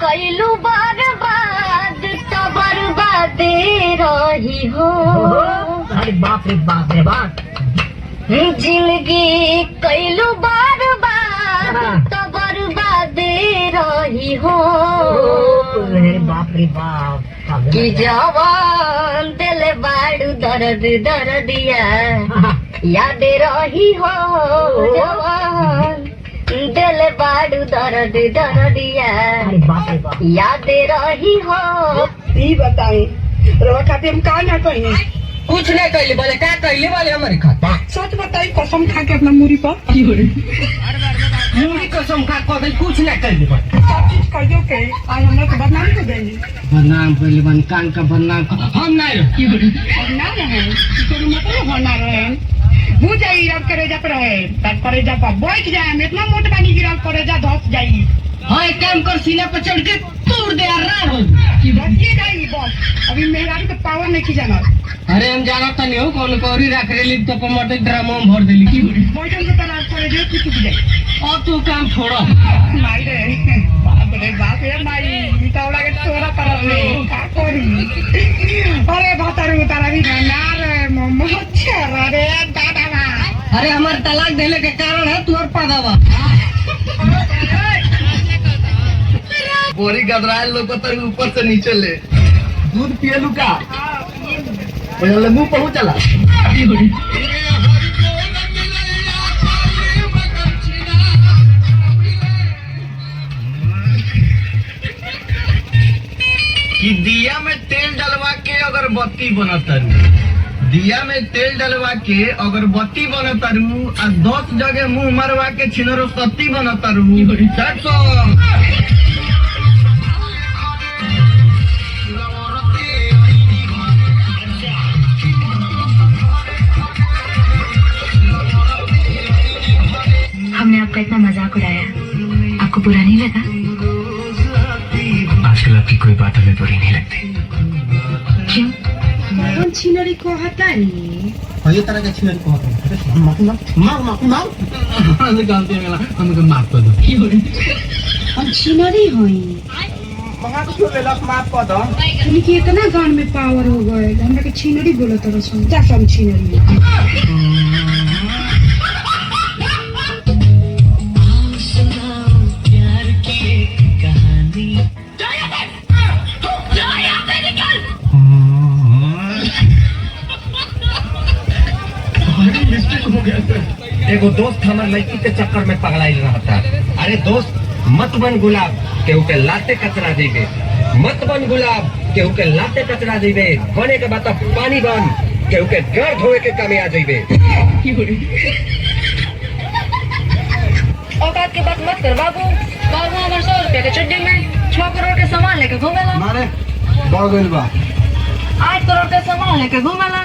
कैलू बर्बाद तो बर्बाद रही हो। अरे बाप रे बाप रे बाप। जिंदगी कैलू बर्बाद तो बर्बाद रही हो। अरे बाप रे बाप। कि जवान दिल बाड़ू दर्द दर्दिया याद रही हो। जवान दिल बाड़ू दर्द दर्दिया याद रही हो। ई बताई रवा खाते हम का ना कहीं कुछ नहीं कहले बोले क्या कहले बोले हमारे खाता। सच बताई कसम खा के अपना मुरी पर मुड़ी कसम खा के कुछ नहीं कहले बोले सब चीज कर दो के आज हम लोग बदनाम कर देंगे। बदनाम कहले बन कान का बदनाम हम नहीं ना रहे तो मतलब होना रहे वो जाई अब करेजा पर रहे तब करेजा पर बैठ जाए इतना मोट पानी गिरा करेजा धस जाई। हाँ एक काम कर सीना पर चढ़ के तोड़ दे यार हो कि बस ये जाई बस अभी मेहरारू के पावर नहीं जाना। अरे हम जाना तो नहीं हो कौन कौरी रख रेली तो पमटे ड्रामा में भर देली की बैठन से तरह करेजा टूट जाए। अब तू काम छोड़ो माई रे बाप रे माई मिटावला के तोरा तरफ रे का करी। अरे भातारू तारा भी ना रे मम्मा छरा रे दादा। अरे हमारे तलाक देने के कारण है तू और पदावा बोरी गदरायल लोग तो ऊपर से नीचे ले दूध पिए लुका पहले मुंह पहुंच चला। कि दिया में तेल डलवा के अगरबत्ती बनतारू दिया में तेल डलवा के अगरबत्ती बनतारू और 10 जगह मुंह मरवा के छिनरो सत्ती बनतारू। हमने आपका इतना मजाक उड़ाया, आपको बुरा नहीं लगा? आजकल आपकी कोई बात हमें बुरी नहीं लगती। क्यों? कौन छिनरी को हतानी ये तरह के छिनरी को हतानी मार हमको माफ कर दो। हम छिनरी होई माफ कर दो। उनकी इतना गान में पावर हो गए हमरा के छिनरी बोलत रहो जा हम छिनरी। एगो दोस्त हमारे लड़की के चक्कर में पगलाई रहा था। अरे दोस्त मत बन गुलाब केहू के लाते कचरा देबे मत बन गुलाब केहू के लाते कचरा देबे बने के बाद पानी बन केहू के घर धोए के कमी आ जाइबे। औकात की बात मत कर बाबू। बाबू हमारे 100 रुपए के चड्डी में 6 करोड़ के सामान लेके घूमेला। मारे बढ़ गइल बा 8 करोड़ के सामान लेके घूमेला।